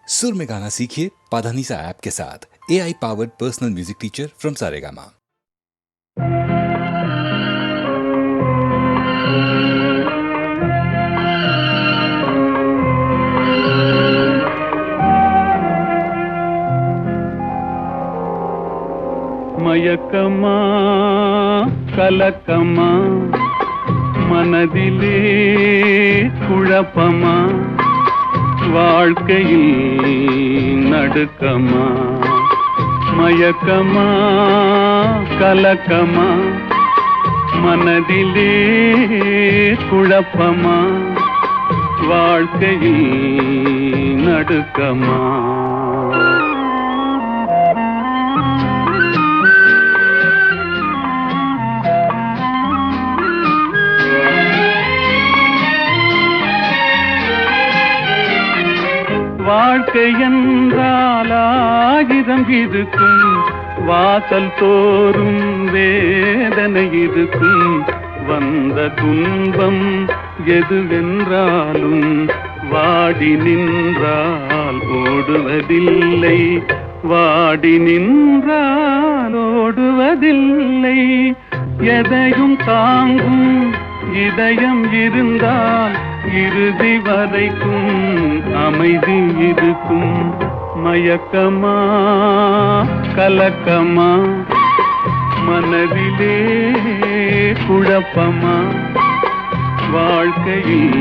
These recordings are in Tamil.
सुर में गाना सीखिए पाधानीसा ऐप के साथ। AI powered personal music teacher from Saregama. மயக்கமா கலக்கமா மனதிலே குழப்பமா வாழ்க்கையில் நடுக்கமா மயக்கமா கலக்கமா மனதிலே குழப்பமா வாழ்க்கையில் நடுக்கமா வாழ்க்கை என்றால் ஆயிரம் இருக்கும், வாசல் தோறும் வேதனை இருக்கும். வந்த துன்பம் எதுவென்றாலும் வாடி நின்றால் ஓடுவதில்லை, வாடி நின்றால் ஓடுவதில்லை. எதையும் தாங்கும் இதயம் இருந்தால் இறுதி வரைக்கும் அமைதி இருக்கும். மயக்கமா கலக்கமா மனதிலே குழப்பமா வாழ்க்கையில்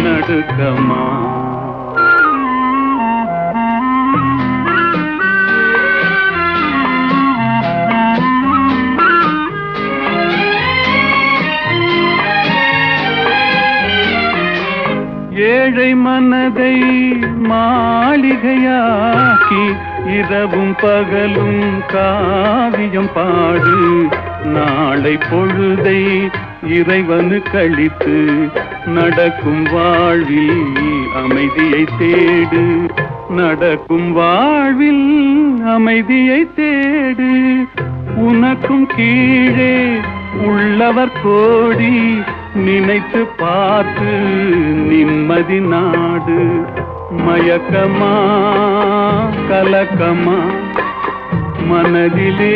நடுக்கமா. ஏழை மனதை மாளிகையாக்கி இரவும் பகலும் காவியம் பாடு. நாளை பொழுதை இறைவனு கழித்து நடக்கும் வாழ்வில் அமைதியை தேடு, நடக்கும் வாழ்வில் அமைதியை தேடு. உனக்கும் கீழே உள்ளவர் கோடி, நினைத்து பார்த்து நிம்மதி நாடு. மயக்கமா கலக்கமா மனதிலே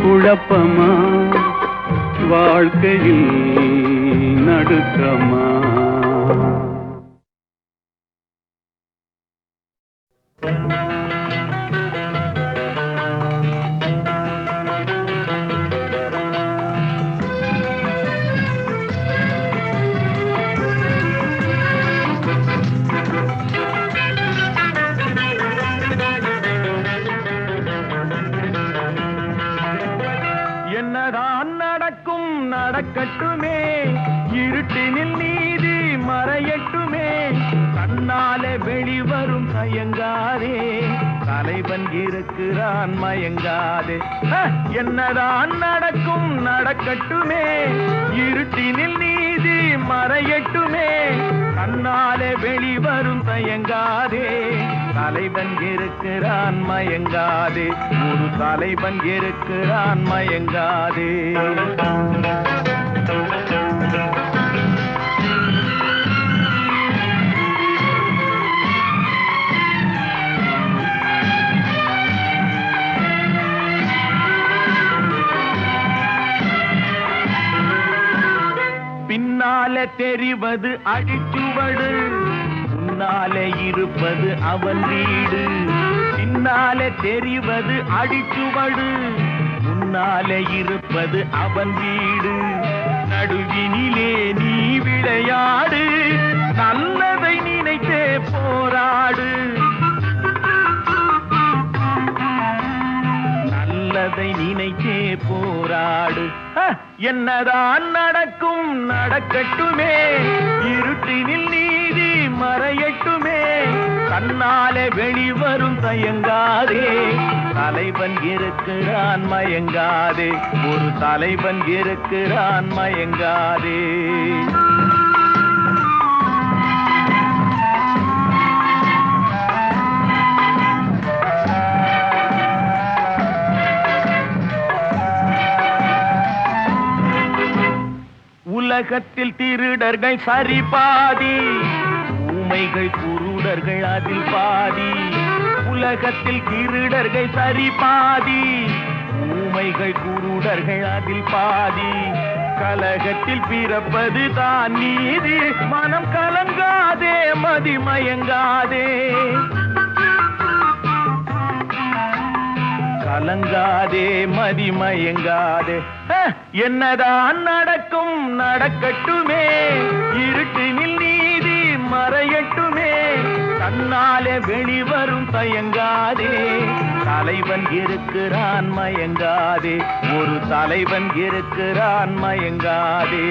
குழப்பமா வாழ்க்கையில் நடுக்கமா. என்னதான் நடக்கும் நடக்கட்டுமே, இருட்டினில் நீதி மறையட்டுமே. கண்ணாலே வெளிவரும் தயங்காதே, தலைவன் இருக்கிறான் மயங்காதே. என்னதான் நடக்கும் நடக்கட்டுமே, இருட்டினில் நீதி மறையட்டுமே. கண்ணாலே வெளிவரும் தயங்காதே, தலைவன் இருக்கிறான் மயங்காதே. ஒரு தலைவன் இருக்கிறான் மயங்காதே. பின்னாலே தெரிவது அடிச்சுவடு, முன்னாலே இருப்பது அவன் வீடு. பின்னாலே தெரிவது அடிச்சுவடு, முன்னாலே இருப்பது அவன் வீடு. நடுவினிலே நீ விளையாடு, நல்லதை நினைத்தே போராடு, நல்லதை நினைத்தே போராடு. என்னதான் நடக்கும் நடக்கட்டுமே, இருட்டினில் நீதி மறையட்டுமே. கண்ணாலே வெளிவரும் தயங்காதே, தலைவன் இருக்கிறான் மயங்காதே. ஒரு தலைவன் இருக்கிறான் மயங்காதே. உலகத்தில் திருடர்கள் சரிபாதி, ஊமைகள் குரு குருடர்கள் அதில் பாதி, உலகத்தில் திருடர்கள் சரி பாதி, ஊமைகள் குருடர்கள் அதில் பாதி, கலகத்தில் பிறப்பது தான் நீதி, மனம் கலங்காதே மதிமயங்காதே, கலங்காதே மதிமயங்காதே. என்னதான் நடக்கும் நடக்கட்டுமே, இருட்டினில் நீதி மறையட்டுமே, தன்னாலே வெளிவரும் தயங்காதே, தலைவன் இருக்கிறான் மயங்காதே, ஒரு தலைவன் இருக்கிறான் மயங்காதே.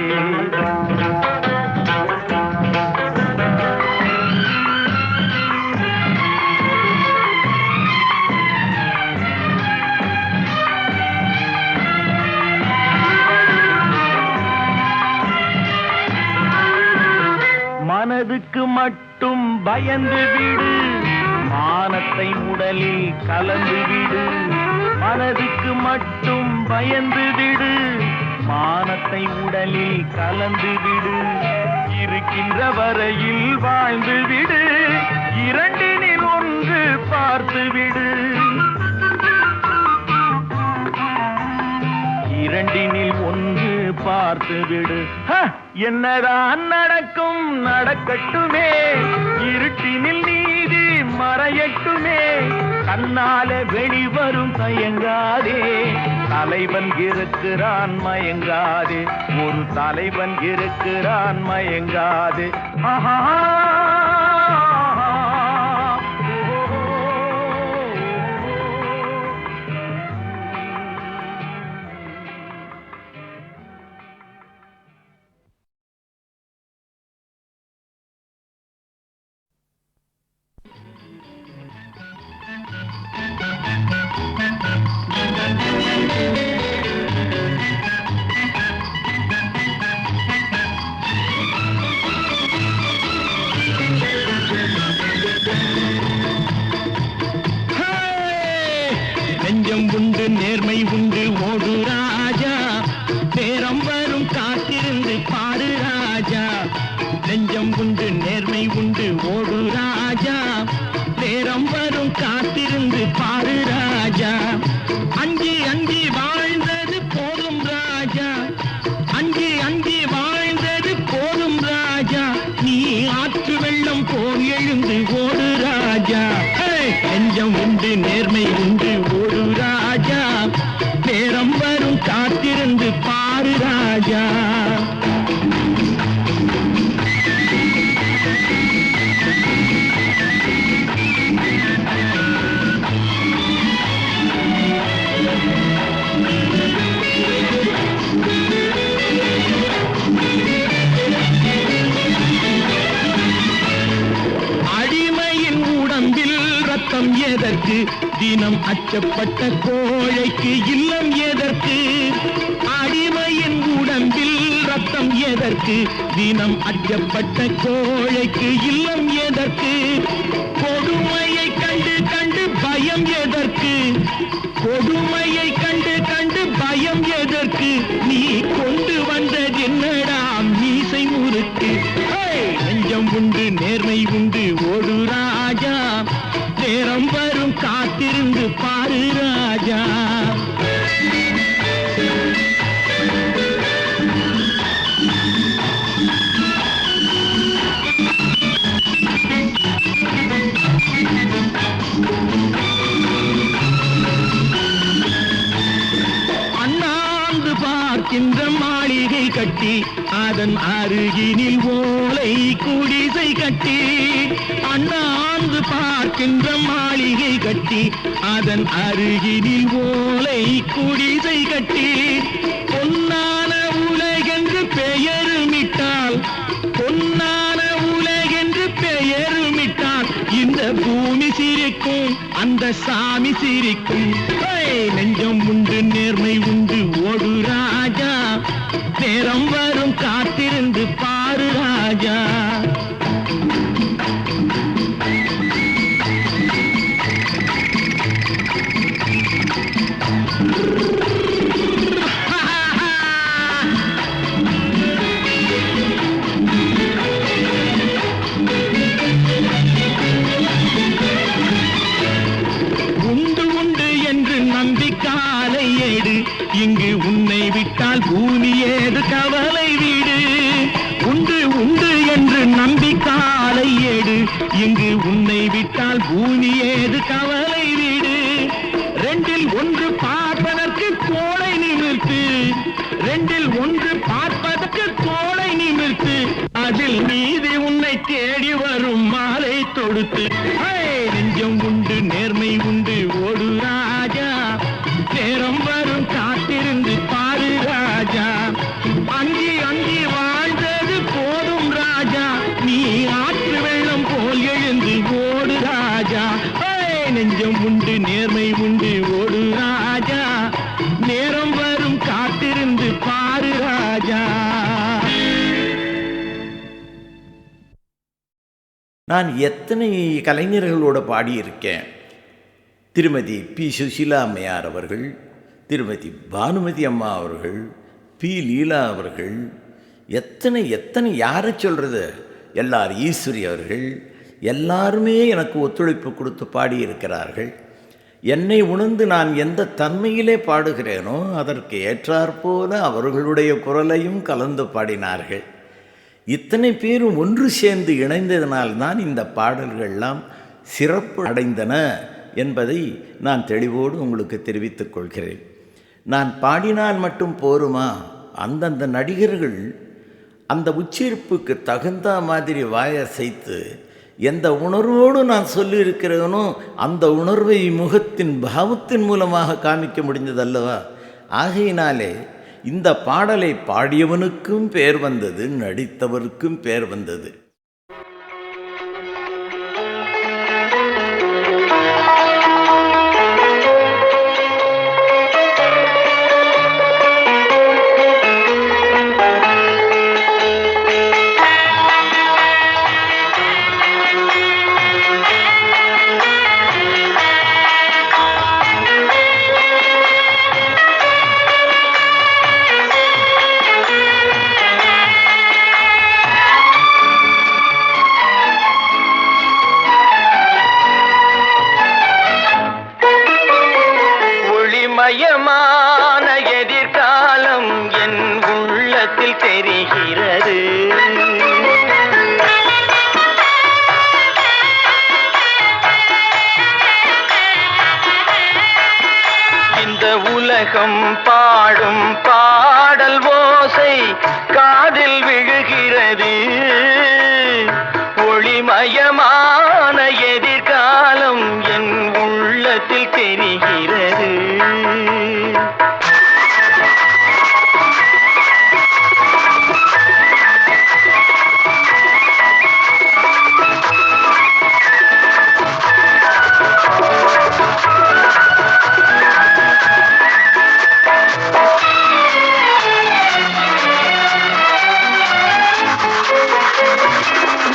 மனதுக்கு மட்டும் பயந்து விடு, மானத்தை உடலில் கலந்து விடு, மனதுக்கு மட்டும் பயந்து விடு, மானத்தை உடலில் கலந்து விடு, இருக்கின்ற வரையில் வாழ்ந்து விடு, இரண்டினில் ஒன்று பார்த்து விடு, இரண்டினில் ஒன்று பார்த்து விடு. என்னதான் நடக்கும் நடக்கட்டுமே, இருட்டினில் நீதி மறையட்டுமே, தன்னாலே வெளிவரும் தயங்காதே, தலைவன் இருக்கிறான் மயங்காதே, ஒரு தலைவன் இருக்கிறான் மயங்காதே. ஆஹா நெஞ்சம் உண்டு நேர்மை உண்டு ஓடு ராஜா, நேரம் வரும் காத்திருந்து பாடு ராஜா, நெஞ்சம் உண்டு நேர்மை உண்டு ஓடு ராஜா, நேரம் வரும் காத்திருந்து பாடு ராஜா, அஞ்சி அஞ்சி வாழ்ந்தது போதும் ராஜா, அஞ்சி அஞ்சி வாழ்ந்தது போதும் ராஜா, நீ ஆற்று வெள்ளம் போல் எழுந்து ஓடு ராஜா, நெஞ்சம் உண்டு நேர்மை உண்டு ஓடு ராஜா, நேரம் வரும் காத்திருந்து பாரு ராஜா. அடிமையின் உடம்பில் ரத்தம் எதற்கு, தினம் அச்சப்பட்ட கோழைக்கு இல்லம் எதற்கு, அடிமையின் உடம்பில் ரத்தம் எதற்கு, தினம் அச்சப்பட்ட கோழைக்கு இல்லம் எதற்கு, கொடுமையை கண்டு கண்டு பயம் எதற்கு, கொடுமையை கண்டு கண்டு பயம் எதற்கு, நீ கொண்டு வந்தது என்னடா மீசை முறுக்கு, நெஞ்சம் உண்டு நேர்மை உண்டு ஓடு ராஜா, நேரம் வரும் காத்திருந்து பாரு ராஜா. அண்ணாந்து பார்க்கின்ற மாளிகை கட்டி, அதன் அருகினில் ஓலை குடிசை கட்டி, அண்ணாந்து பார்க்கின்ற மாளிகை கட்டி, அதன் அருகினில் ஓலை குடிசை கட்டி, பொன்னான உலகென்று பெயருமிட்டால், பொன்னான உலகென்று பெயருமிட்டால், இந்த பூமி சிரிக்கும் அந்த சாமி சிரிக்கும், நெஞ்சம் உண்டு நேர்மை உண்டு ஓடு ராஜா, நேரம் வரும் காத்திருந்து பாரு ராஜா. இங்கு உன்னை விட்டால் பூமி ஏது கவலை வீடு. ரெண்டில் ஒன்று பார்ப்பதற்கு கோளை நிமிர்த்து, ரெண்டில் ஒன்று பார்ப்பதற்கு கோளை நிமிர்த்து, அதில் மீதி உன்னை தேடி வரும் மாலை தொடுத்து. நெஞ்சம் உண்டு நேர்மை உண்டு ஓடு ராஜா, நேரம் வரும் காத்திருந்து பாரு ராஜா. அங்கி அங்கி வாழ்ந்தது போதும் ராஜா, நீ ஆற்று வெள்ளம் போல் எழுந்து ஓடு ராஜா. நெஞ்சம் உண்டு நேர்மை உண்டு ஓடு ராஜா, நேரம் வரும் காத்திருந்து பாரு ராஜா. நான் எத்தனை கலைஞர்களோட பாடியிருக்கேன். திருமதி பி. சுசீலா அம்மையார் அவர்கள், திருமதி பானுமதி அம்மா அவர்கள், பி. லீலா அவர்கள், எத்தனை எத்தனை யாரை சொல்கிறது, எல்லார் ஈஸ்வரி அவர்கள், எல்லாருமே எனக்கு ஒத்துழைப்பு கொடுத்து பாடியிருக்கிறார்கள். என்னை உணர்ந்து நான் எந்த தன்மையிலே பாடுகிறேனோ அதற்கு ஏற்றாற்போல அவர்களுடைய குரலையும் கலந்து பாடினார்கள். இத்தனை பேரும் ஒன்று சேர்ந்து இணைந்ததனால்தான் இந்த பாடல்கள்லாம் சிறப்பு அடைந்தன என்பதை நான் தெளிவோடு உங்களுக்கு தெரிவித்துக் கொள்கிறேன். நான் பாடினால் மட்டும் போருமா? அந்தந்த நடிகர்கள் அந்த உச்சரிப்புக்கு தகுந்த மாதிரி வாயசைத்து எந்த உணர்வோடு நான் சொல்லியிருக்கிறேனோ அந்த உணர்வை முகத்தின் பாவத்தின் மூலமாக காமிக்க முடிந்ததல்லவா? ஆகையினாலே இந்த பாடலை பாடியவனுக்கும் பேர் வந்தது, நடித்தவருக்கும் பேர் வந்தது. மயமான எதிர்காலம் என் உள்ளத்தில் தெரிகிறது. இந்த உலகம் பாடும் பாடல் ஓசை காதில் விழுகிறது. ஒளிமயமான எதிர்காலம் என் உள்ளத்தில் தெரிகிறது.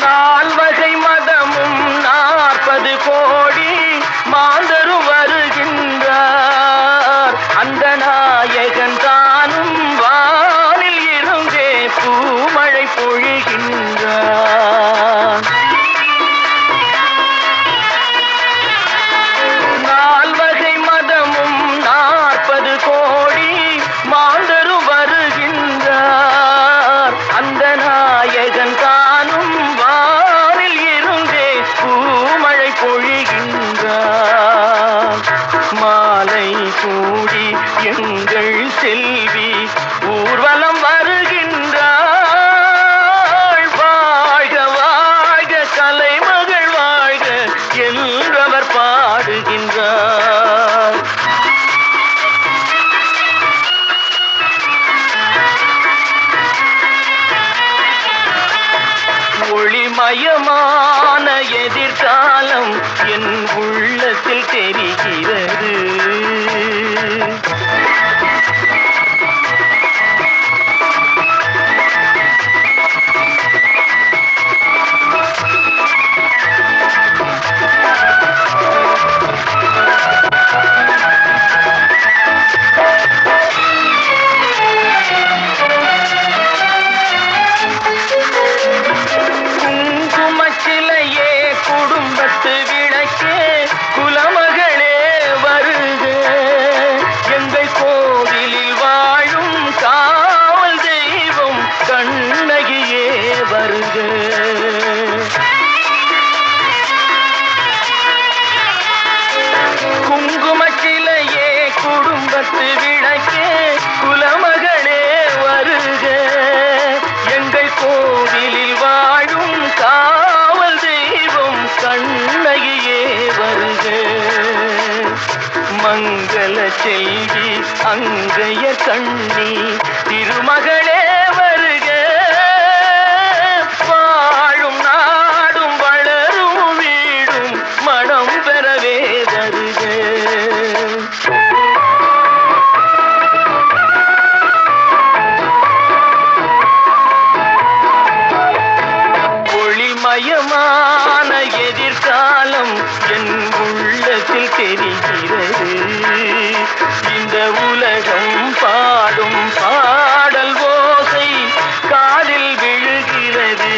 நால்வகை மதமும் 40 கோடி மாந்தரும் வருகின்றார். அந்த நாயகன் தானும் வானில் இருந்தே பூமழை பொழிகின்றார். நால்வகை மதமும் 40 கோடி மாந்தரும் வருகின்றார். அந்த நாயகன் தானும் வானில் இருந்தே பூமழை பொழிகின்றார். மாலை கூடி எங்கள் செல்வி ஊர்வலம் வருகின்றாள். வாழ்க வாழ்க கலைமகள் வாழ்க என்றவர் பாடுகின்றார். ஒளிமயமான எதிர்காலம் என் உள்ளத்தில் தெரிகிறது. குங்குமச்சிலையே குடும்பத்து விளக்கே குலமகளே குத்து விளக்கே குலமகளே வருக, எங்கள் கோவிலில் வாழும் காவல் தெய்வம் கண்ணகியே வருக, மங்கள செல்வி அங்கைய கண்ணி திருமகளே வருக, வாழும் நாடும் வளரும் வீடும் மனம் பெறவே வருக. ஒளிமயமான எதிர்காலம் என் உள்ளத்தில் தெரிகிறது, இந்த உலகம் பாடும் பாடல் ஓசை காதில் விழுகிறது,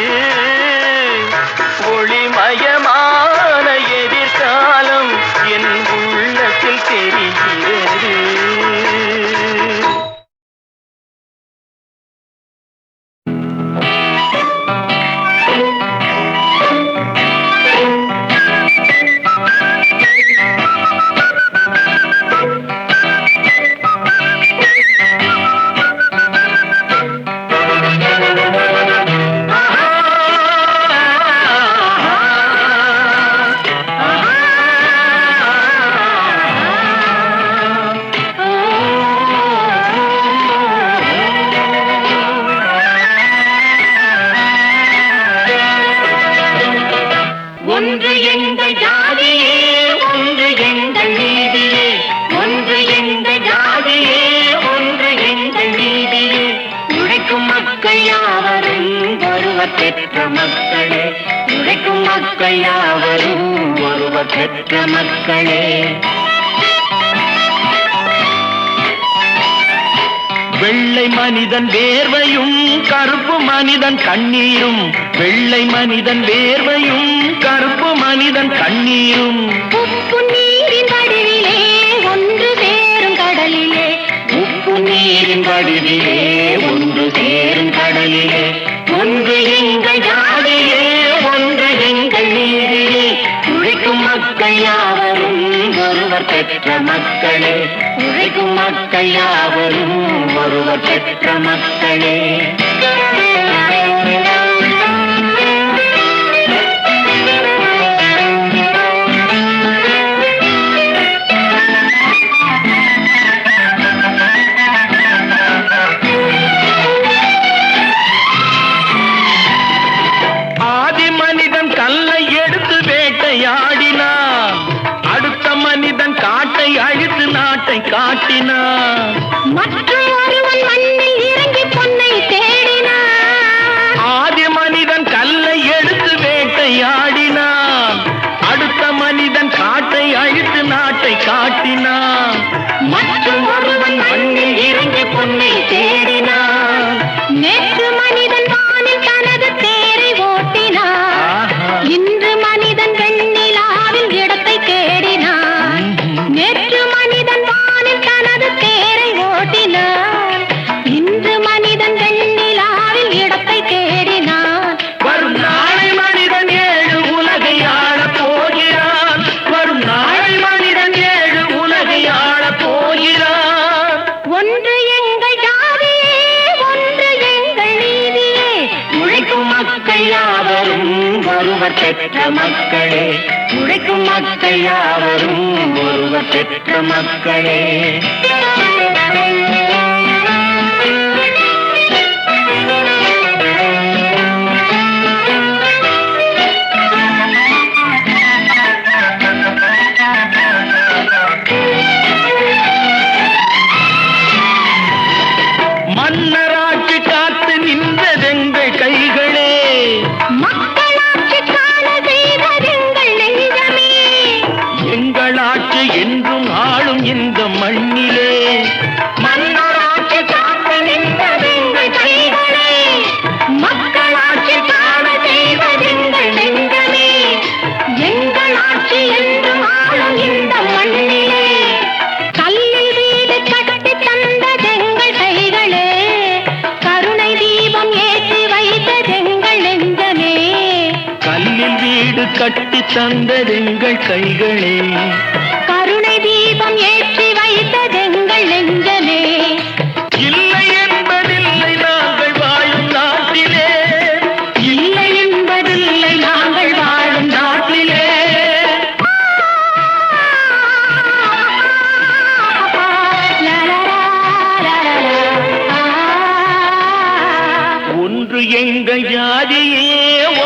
ஒளிமயமான எதிர்காலம் என் உள்ளத்தில் தெரிகிறது. ஒன்று எங்கள் ஜாதியே, ஒன்று எங்கள் நீதியே, ஒன்று எங்கள் ஜாதியே, ஒன்று எங்கள் நீதியே, உழைக்கும் மக்கள் யாவரும் ஒருவர் பெற்ற மக்களே, உழைக்கும் மக்கள் யாவரும் ஒருவர் பெற்ற மக்களே. வெள்ளை மனிதன் வேர்வையும் கருப்பு மனிதன் கண்ணீரும், வெள்ளை மனிதன் வேர்வையும் கருப்பு மனிதன் கண்ணீரும், உப்பு நீரின் வடிவிலே ஒன்று சேரும் கடலிலே, உப்பு நீரின் வடிவிலே ஒன்று சேரும் கடலிலே, ஒன்று எங்கள் ஜாதியே, ஒன்று எங்கள் நீதியே, உழைக்கும் மக்கள் யாவரும் ஒருவர் பெற்ற மக்களே, உழைக்கும் மக்கள் யாவரும் ஒருவர் பெற்ற மக்களே. ஆதி மனிதன் கல்லை எடுத்து வேட்டையாடினான், அடுத்த மனிதன் காட்டை அழித்து நாட்டை காட்டினான், மற்றும் ஒருவன் மண்ணில் இறங்கி பொன்னை தேடினான். ஆதி மனிதன் கல்லை எடுத்து வேட்டையாடினான், அடுத்த மனிதன் காட்டை அழித்து நாட்டை காட்டினான், மற்றும் ஒருவன் மண்ணில் இறங்கி பொன்னை தேடினான். நேற்று மனிதன் வானில் தனது தேரை ஓட்டினான், இன்று மனிதன் வெண்ணிலாவில் இடத்தை தேடினான். நேற்று மனிதன் வானில் தனது தேரை ஓட்டினான், இன்று மனிதன் வெண்ணிலாவில் இடத்தை தேடினான். வரும் நாளை மனிதன் ஏழு உலகை ஆளப் போகிறான், வரும் நாளை மனிதன் ஏழு உலகை ஆளப் போகிறான். ஒன்று எங்கள் ஜாதியே, ஒன்று எங்கள் நீதியே, உழைக்கும் மக்கள் யாவரும் ஒருவர் பெற்ற மக்களே, உழைக்கும் மக்கள் யாவரும் ஒருவர் பெற்ற மக்களே. மன்னராட்சி காத்து நின்றதெங்கள் கைகளே, மக்களாட்சி காண செய்ததெங்கள் நெஞ்சமே, எங்கள் ஆட்சி என்றும் ஆளும் இந்த மண்ணிலே, மன்னராட்சி காக்க நின்றதெங்கள் கைகளே, மக்களாட்சி காண செய்ததெங்கள் நெஞ்சமே, எங்கள் ஆட்சி என்றும் ஆளும் இந்த மண்ணிலே, கல்லில் வீடு கட்டி தந்ததெங்கள் கைகளே, கருணை தீபம் ஏற்றி வைத்ததெங்கள் நெஞ்சமே, கல்லில் வீடு கட்டி தந்ததெங்கள் கைகளே, கருணை தீபம் ஏற்றி வைத்த செய்வதெங்கள் நெஞ்சமே. இல்லை என்பதில்லை நாங்கள் வாழும் நாட்டிலே, இல்லை என்பதில்லை நாங்கள் வாழும் நாட்டிலே. ஒன்று எங்கள் ஜாதியே,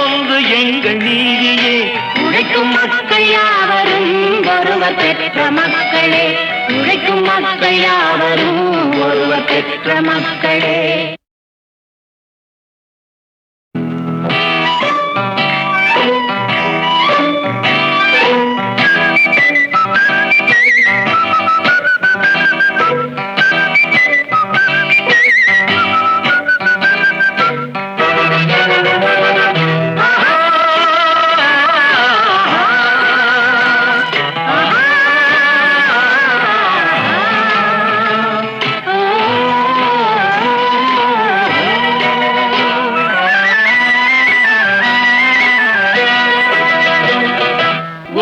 ஒன்று எங்கள் நீதியே. உழைக்கும் மக்கள் யாவரும் ஒருவர் பெற்ற மக்களே. உழைக்கும் மக்கள் யாவரும் ஒருவர் பெற்ற மக்களே.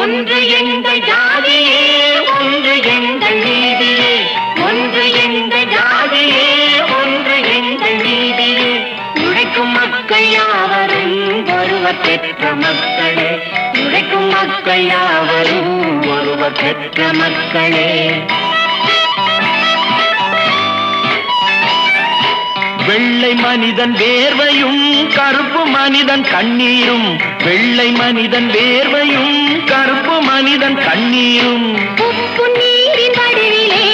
ஒன்று எங்கள் ஜாதியே, ஒன்று எங்கள் நீதியே. ஒன்று எங்கள் ஜாதியே, ஒன்று எங்கள் நீதியே. உழைக்கும் மக்கள் யாவரும் ஒருவர் பெற்ற மக்களே. உழைக்கும் மக்கள் யாவரும் ஒருவர் பெற்ற மக்களே. வெள்ளை மனிதன் வேர்வையும் கருப்பு மனிதன் கண்ணீரும், வெள்ளை மனிதன் வேர்வையும் கருப்பு மனிதன் கண்ணீரும். உப்பு நீரின் வடிவிலே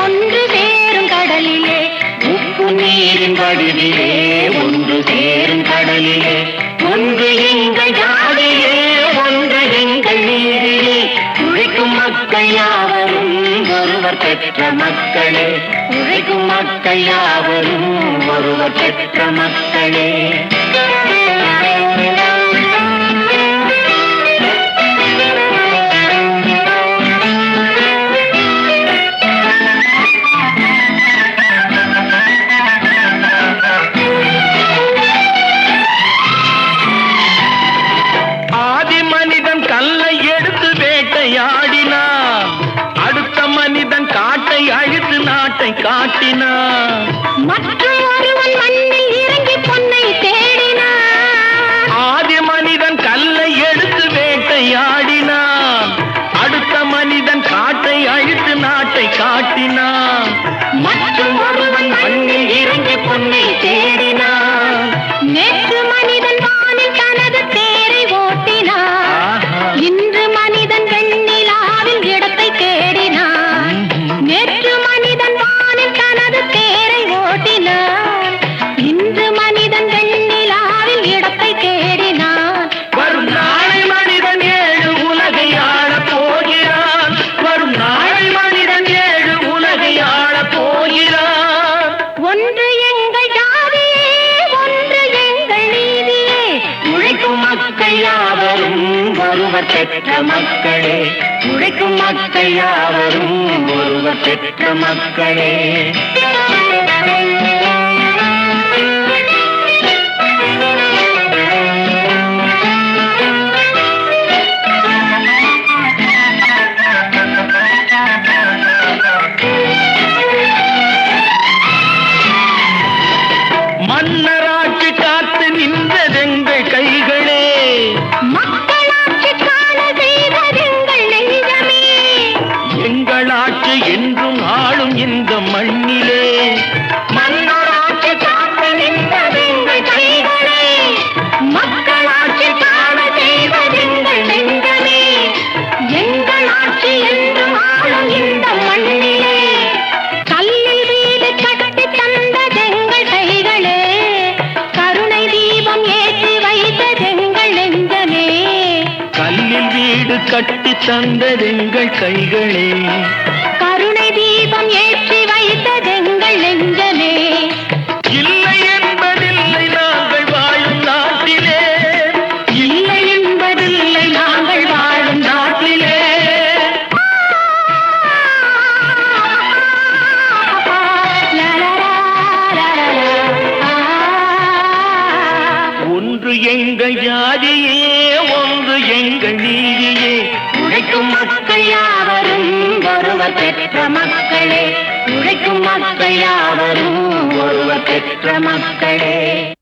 ஒன்று சேரும் கடலிலே. உப்பு நீரின் வடிவிலே ஒன்று சேரும் கடலிலே. ஒன்று எங்கள் ஜாதியே, ஒன்று எங்கள் நீதியே. உழைக்கும் மக்கள் யாவரும் ஒருவர் பெற்ற மக்களே. உழைக்கும் மக்கள் யாவரும் ஒருவர் பெற்ற மக்களே. ஆதி மனிதன் கல்லை எடுத்து வேட்டையாடினான், அடுத்த மனிதன் காட்டை அழித்து நாட்டை காட்டினான். மற்றும் ஒருவன் மண்ணில் இறங்கி பொன்னை தேடினான். ஆதி மனிதன் கல்லை எடுத்து வேட்டையாடினான், அடுத்த மனிதன் காட்டை அழித்து நாட்டை காட்டினான். மற்றும் ஒருவன் மண்ணில் இறங்கி பொன்னை தேடினான். நேற்று மனிதன் வானில் தனது தேரை ஓட்டினான். இன்று மனிதன் வெண்ணிலாவில் இடத்தை தேடினான். நேற்று மனிதன் வானில் தனது தேரை ஓட்டினான். இன்று மனிதன் வெண்ணிலாவில் இடத்தை தேடினான். வரும் நாளை மனிதன் ஏழு உலகை ஆளப் போகிறான், வரும் நாளை மனிதன் ஏழு உலகை ஆளப் போகிறான். ஒன்று எங்கள் ஜாதியே, ஒன்று எங்கள் நீதியே. உழைக்கும் மக்கள் யாவரும் ஒருவர் பெற்ற மக்களே. உழைக்கும் மக்கள் யாவரும் ஒருவர் பெற்ற மக்களே. மன்னராட்சி காத்து நின்றதெங்கள் கைகளே, மக்களாட்சி காண செய்வதெங்கள் நெஞ்சமே. எங்கள் ஆட்சி என்றும் ஆளும் இந்த மண்ணிலே. மன்னராட்சி காத்து நின்றதெங்கள் கைகளே. மக்களாட்சி காண செய்வதெங்கள் நெஞ்சமே. எங்கள் ஆட்சி என்றும் ஆளும் இந்த மண்ணிலே. கல்லில் வீடு கட்டி தந்ததெங்கள் கைகளே. கருணை தீபம் ஏற்றி வைத்ததெங்கள் நெஞ்சமே. கல்லில் வீடு கட்டி தந்ததெங்கள் கைகளே. கருணை தீபம் ஏற்றி வைத்ததெங்கள் நெஞ்சமே. இல்லை என்பதில்லை நாங்கள் வாழும் நாட்டிலே, இல்லை என்பதில்லை நாங்கள் வாழும் நாட்டிலே. ஒன்று எங்கள் ஜாதியே, ஒன்று எங்கள் நீதியே. உழைக்கும் மக்கள் யாவரும் ஒருவர் பெற்ற மக்களே, உழைக்கும் மக்கள் யாவரும் ஒருவர் பெற்ற மக்களே.